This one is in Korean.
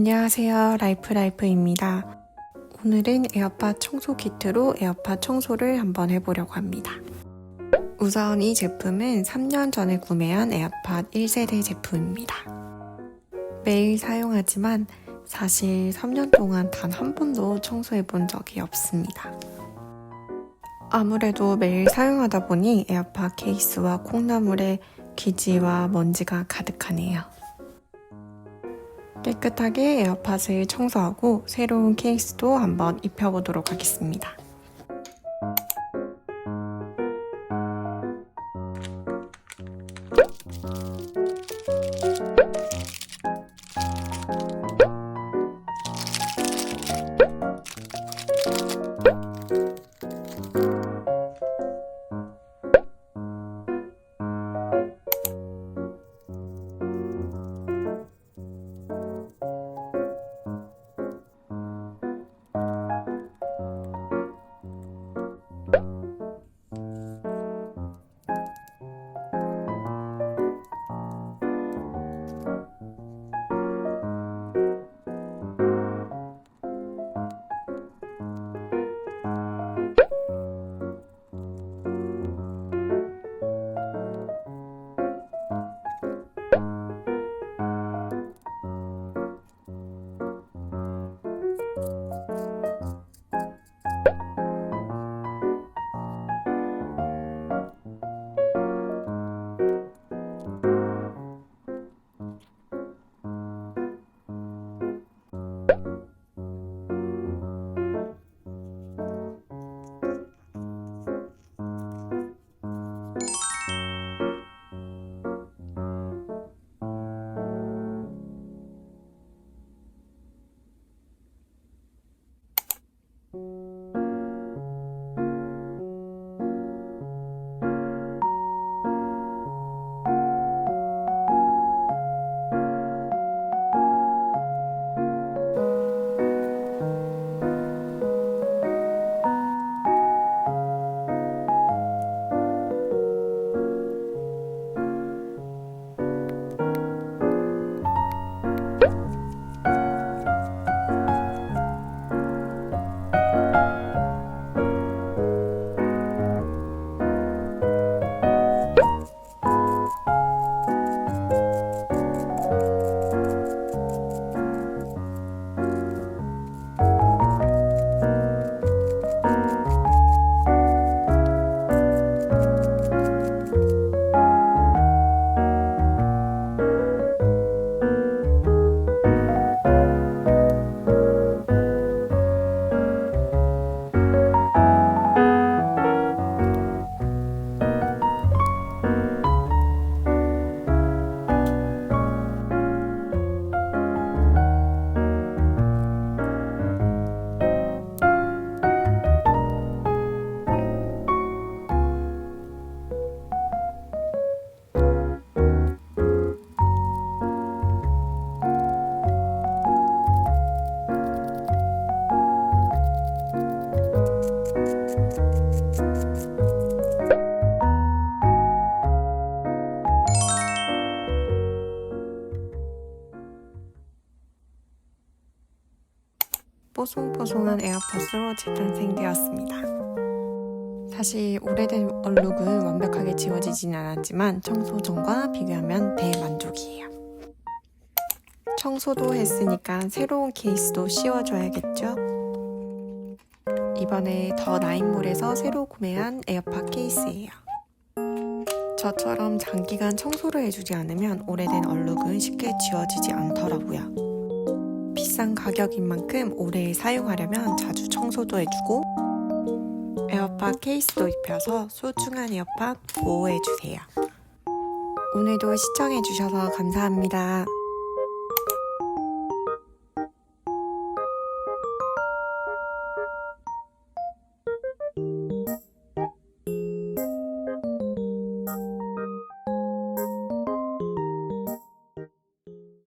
안녕하세요, 라이프입니다. 오늘은 에어팟 청소 키트로 에어팟 청소를 한번 해보려고 합니다. 우선 이 제품은 3년 전에 구매한 에어팟 1세대 제품입니다. 매일 사용하지만 사실 3년 동안 단 한 번도 청소해 본 적이 없습니다. 아무래도 매일 사용하다 보니 에어팟 케이스와 콩나물에 기지와 먼지가 가득하네요. 깨끗하게 에어팟을 청소하고 새로운 케이스도 한번 입혀보도록 하겠습니다. 뽀송뽀송한 에어팟으로 재탄생되었습니다. 사실 오래된 얼룩은 완벽하게 지워지진 않았지만 청소 전과 비교하면 대만족이에요. 청소도 했으니까 새로운 케이스도 씌워줘야겠죠? 이번에 더 나인몰에서 새로 구매한 에어팟 케이스예요. 저처럼 장기간 청소를 해주지 않으면 오래된 얼룩은 쉽게 지워지지 않더라고요. 비싼 가격인 만큼 오래 사용하려면 자주 청소도 해주고 에어팟 케이스도 입혀서 소중한 에어팟 보호해주세요. 오늘도 시청해주셔서 감사합니다.